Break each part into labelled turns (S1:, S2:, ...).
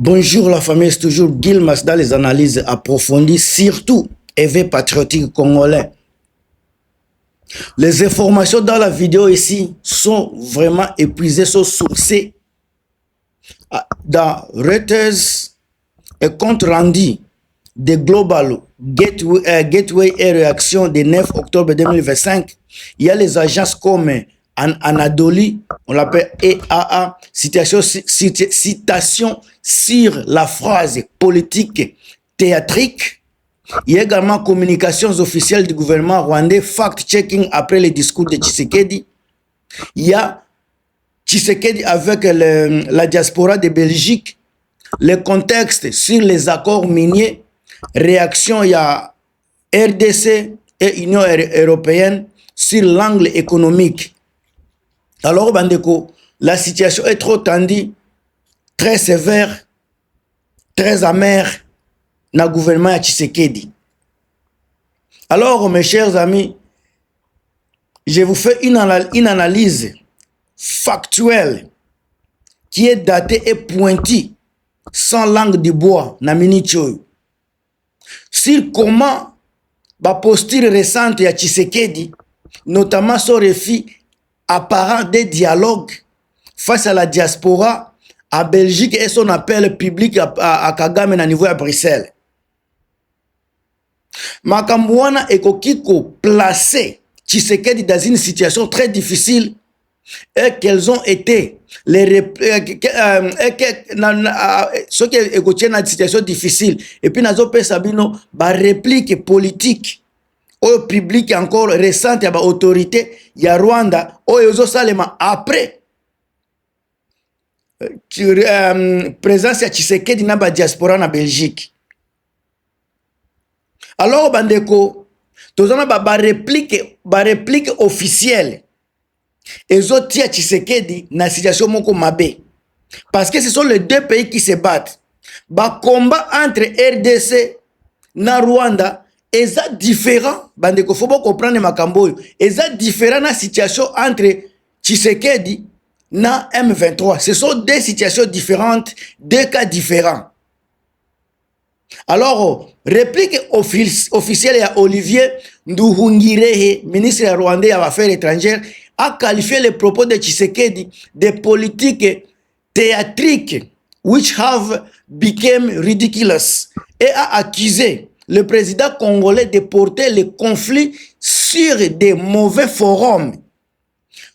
S1: Bonjour la famille, c'est toujours Gilmas dans les analyses approfondies, surtout éveil patriotique congolais. Les informations dans la vidéo ici sont vraiment épuisées, sont sourcées dans Reuters et compte rendu de Global Gateway et Réaction du 9 octobre 2025. Il y a les agences comme en Anadoli, on l'appelle EAA, citation sur la phrase politique théâtrique. Il y a également communications officielles du gouvernement rwandais, fact-checking après le discours de Tshisekedi. Il y a Tshisekedi avec la diaspora de Belgique, le contexte sur les accords miniers, réaction, il y a RDC et Union européenne sur l'angle économique. Alors, Bandeko, la situation est trop tendue, très sévère, très amère dans le gouvernement de Tshisekedi. Alors, mes chers amis, je vous fais une analyse factuelle qui est datée et pointue, sans langue de bois, na minichoyo, sur comment la posture récente de Tshisekedi, notamment son refus apparent des dialogues face à la diaspora à Belgique et son appel public à Kagame na niveau à Bruxelles. Makambouana et Kokiko placé Tshisekedi dans une situation très difficile et qu'elles ont été ceux qui écoutaient dans une situation difficile et puis nous avons sabino ba réplique politique au public encore récente à l'autorité ya Rwanda au salema après présence ya Tshisekedi na ba diaspora na Belgique. Alors bandeko tozana ba réplique officielle ezotia Tshisekedi na situation moko mabe parce que ce sont les deux pays qui se battent. Ba combat entre RDC na Rwanda eza différent bandeko faut pas comprendre makambo oyo eza différent na situation entre Tshisekedi na M23. Ce sont deux situations différentes, deux cas différents. Alors réplique officielle ya Olivier Nduhungirehe, ministre rwandais des Affaires étrangères, a qualifié les propos de Tshisekedi de politiques théâtriques which have become ridiculous et a accusé le président congolais de porter le conflit sur des mauvais forums.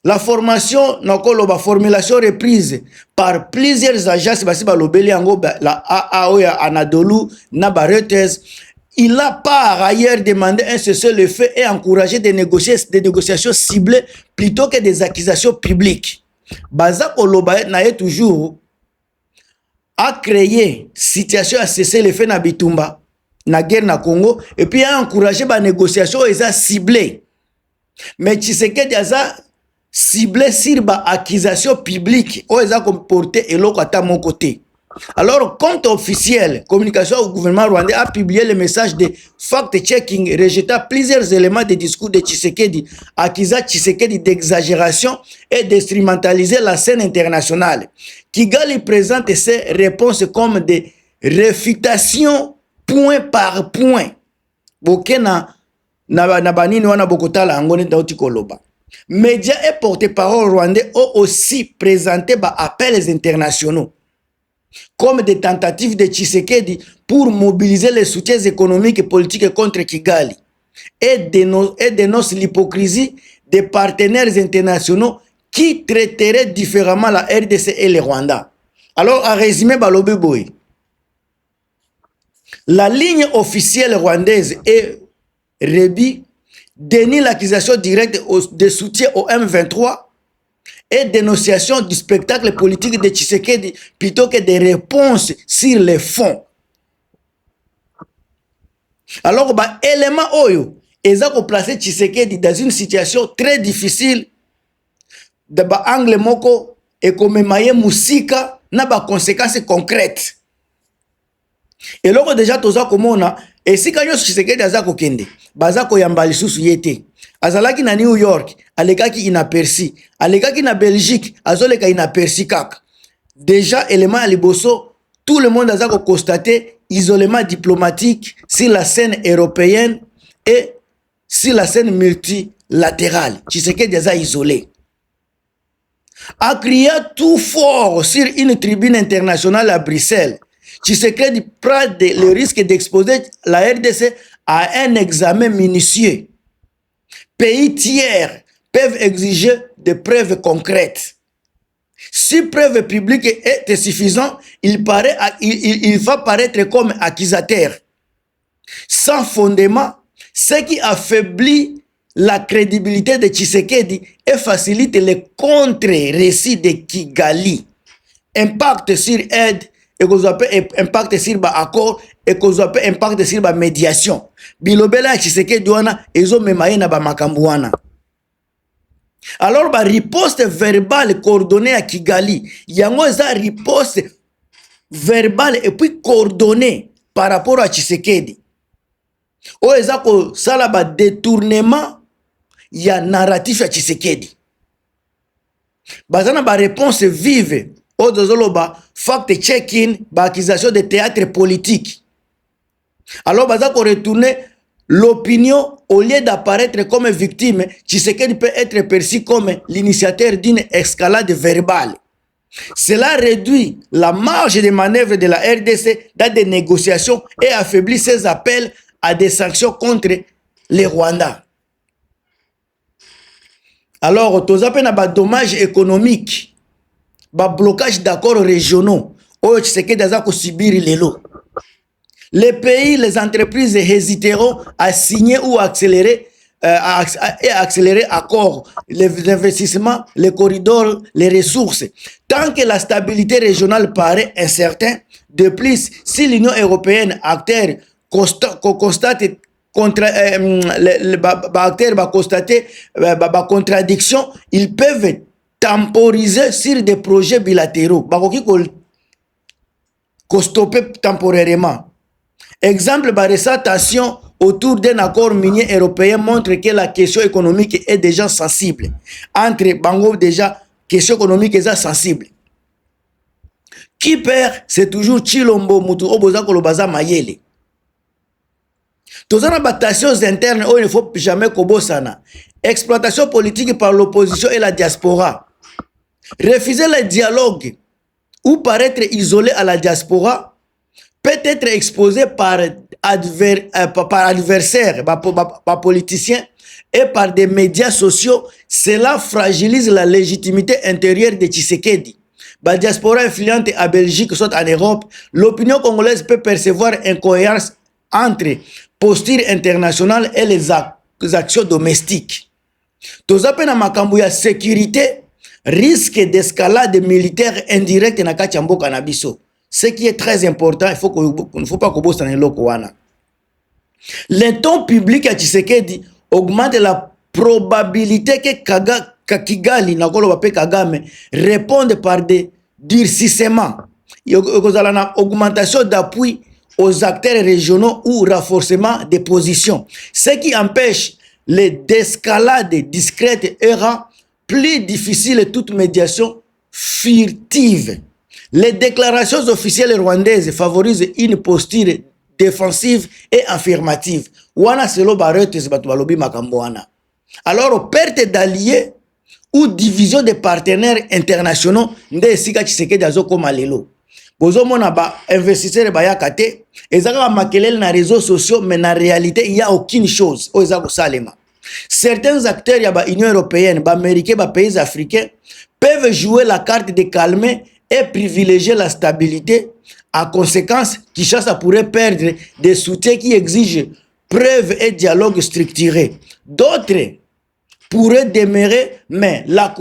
S1: La formulation reprise par plusieurs agences, la AAO Anadolu, Naba Reuters, il a par ailleurs demandé un cessez-le-feu et encouragé des négociations ciblées plutôt que des accusations publiques. Baza Koloba n'a toujours a créé situation à cessez-le-feu na Bitumba, na guerre na Congo, et puis a encouragé des négociations et a ciblé. Mais Tshisekedi a ciblé sur des accusations publiques ou ils ont comporté et l'autre à mon côté. Alors, compte officiel, communication au gouvernement rwandais a publié le message de fact-checking rejetant plusieurs éléments du discours de Tshisekedi, accusant Tshisekedi d'exagération et d'instrumentaliser la scène internationale. Kigali présente ses réponses comme des réfutations point par point. Bokena na banini wana bokotala angone dauti koloba. Médias et porte-parole rwandais ont aussi présenté des appels internationaux comme des tentatives de Tshisekedi pour mobiliser les soutiens économiques et politiques contre Kigali et dénoncent l'hypocrisie des partenaires internationaux qui traiteraient différemment la RDC et le Rwanda. Alors, à résumer, la ligne officielle rwandaise est Rebi dénie l'accusation directe de soutien au M23 et dénonciation du spectacle politique de Tshisekedi plutôt que des réponses sur les fonds. Alors, élément oyo, ils ont placé Tshisekedi dans une situation très difficile de angle moko et comme maye musika na ba conséquences concrètes. Et là déjà toza komona et si kanyo Tshisekedi azako kende bazako yamba lisusu yete azalaki na New York alekaki inaperçu alekaki na Belgique azoleka inaperçu kaka déjà élément ya liboso tout le monde a constaté isolement diplomatique sur la scène européenne et sur la scène multilatérale. Tshisekedi a isolé. A crié tout fort sur une tribune internationale à Bruxelles. Tshisekedi prend le risque d'exposer la RDC à un examen minutieux. Pays tiers peuvent exiger des preuves concrètes. Si preuve publique est suffisante, il va paraître comme accusateur. Sans fondement, ce qui affaiblit la crédibilité de Tshisekedi et facilite les contre-récits de Kigali. Impact sur aide, et qu'on appelle impact sur accord, et qu'on appelle impact sur médiation. Bilobela Tshisekedi wana ezo memaye na ba makambu wana. Alors, la riposte verbale coordonnée à Kigali, il y a une riposte verbale et puis coordonnée par rapport à Tshisekedi. O ezako sala ba détournement ya narratif à Tshisekedi. Bazana ba réponse vive au dozolo ba fact checking ba accusation de théâtre politique. Alors bazako retourner l'opinion, au lieu d'apparaître comme victime, Tshisekedi peut être perçu comme l'initiateur d'une escalade verbale. Cela réduit la marge de manœuvre de la RDC dans des négociations et affaiblit ses appels à des sanctions contre les Rwandais. Alors, tous appels à dommages économiques, blocage d'accords régionaux, où Tshisekedi a subir les lots. Les pays, les entreprises hésiteront à signer ou accélérer accords, les investissements, les corridors, les ressources. Tant que la stabilité régionale paraît incertaine, de plus, si l'Union européenne, acteur, constate contradiction, ils peuvent temporiser sur des projets bilatéraux. Stopper temporairement. Exemple, la récession autour d'un accord minier européen montre que la question économique est déjà sensible. Entre Bango, déjà, question économique est sensible. Qui perd, c'est toujours Chilombo, Moutou, Oboza, Kolobaza, Mayele. Tous les batations internes, il ne faut jamais Kobosana. Exploitation politique par l'opposition et la diaspora. Refuser le dialogue ou paraître isolé à la diaspora peut être exposé par adversaires, par politiciens et par des médias sociaux. Cela fragilise la légitimité intérieure de Tshisekedi. La diaspora influente à Belgique, soit en Europe, l'opinion congolaise peut percevoir une cohérence entre posture internationale et les actions domestiques. Tous appels à Makambouya sécurité risque d'escalade militaire indirecte na Kachambo Kanabiso. Ce qui est très important, il ne faut pas que vous soyez là. Le ton public à Tshisekedi augmente la probabilité que Kigali, Kagame, réponde par des durcissements. Il y a une augmentation d'appui aux acteurs régionaux ou renforcement des positions. Ce qui empêche les d'escalade discrète et rend plus difficile toute médiation furtive. Les déclarations officielles rwandaises favorisent une posture défensive et affirmative. Wana selo baretes batubalobi makamboana. Alors, perte d'alliés ou division de partenaires internationaux, nde sika Tshisekedi azoko malelo. Bozo mona ba investisseurs ba yakate, ezaka makelele na réseaux sociaux, mais na réalité il y a aucune chose. O ezako salema. Certains acteurs ya ba Union européenne, ba américains, ba pays africains peuvent jouer la carte de calmer et privilégier la stabilité. En conséquence, Kinshasa pourrait perdre des soutiens qui exigent preuves et dialogue structuré. D'autres pourraient demeurer, mais la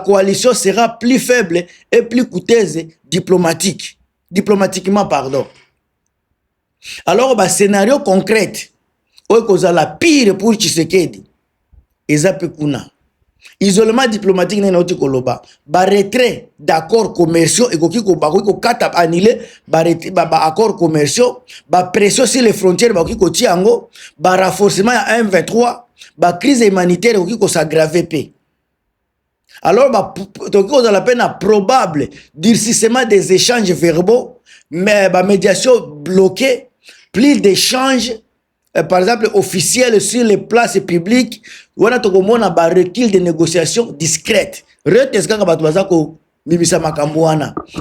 S1: coalition sera plus faible et plus coûteuse diplomatiquement. Pardon. Alors, le scénario concret, la pire pour Tshisekedi, Ezapekuna. Isolement diplomatique n'est pas koloba. Ba retrait d'accords commerciaux et ko kata annulé ba accords commerciaux, ba pression sur les frontières ba ko tiango, ba renforcement à 1-23, ba crise humanitaire ko s'aggraver pe. Alors, on a la peine probable durcissement des échanges verbaux, mais médiation bloquée, plus d'échanges, par exemple, officiels sur les places publiques, on a un recul de négociations discrètes.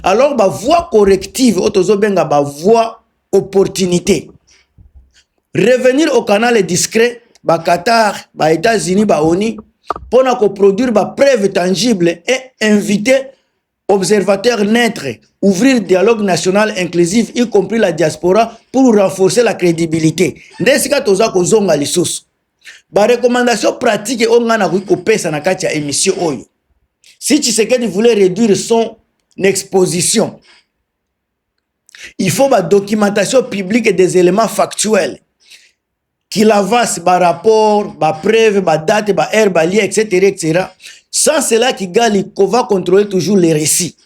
S1: Alors, voie corrective, voie opportunité. Revenir au canal discret, Qatar, États-Unis, ONU, pour produire des preuves tangibles et inviter observateurs neutres, ouvrir le dialogue national inclusif, y compris la diaspora, pour renforcer la crédibilité. La recommandation pratique on a pesa na kati ya émission oyo. Si Tshisekedi voulait réduire son exposition, il faut la documentation publique des éléments factuels qu'il avance par rapport, par preuve, par date, par heure, par lieu, etc., etc. Sans cela, Kigali va contrôler toujours les récits.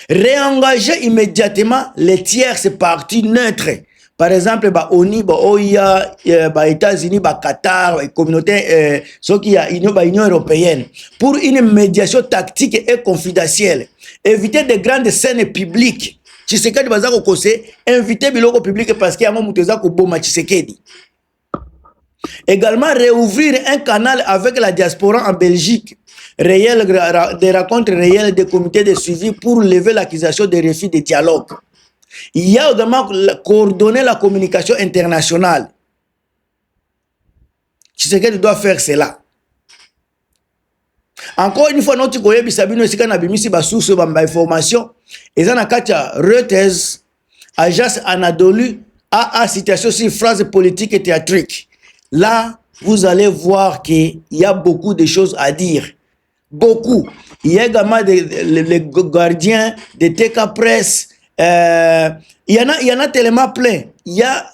S1: Réengager immédiatement les tierces parties neutres. Par exemple, ONU, OIA, États-Unis, Qatar, la communauté, ce qui y a Union européenne, pour une médiation tactique et confidentielle. Éviter de grandes scènes publiques. Tshisekedi bazako kose inviter biloko public parce qu'il y a un moment où boma Tshisekedi. Également réouvrir un canal avec la diaspora en Belgique, des rencontres réelles des comités de suivi pour lever l'accusation des refus de dialogue. Il y a également coordonner la communication internationale. Tshisekedi doit faire cela. Encore une fois, notre collègue Sabino Sika na bimisi ba source ba information. Ezana katia Reuters, Agence Anadolu, a citation sur phrase politique et théâtrique. Là, vous allez voir qu'il y a beaucoup de choses à dire. Beaucoup. Il y a également les gardiens de TK Press. Il y en a tellement plein.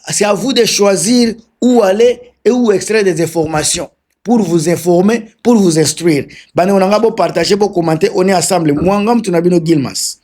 S1: C'est à vous de choisir où aller et où extraire des informations. Pour vous informer, pour vous instruire. On a partager, pour commenter, on est ensemble. Moi, Tunabino Gilmas.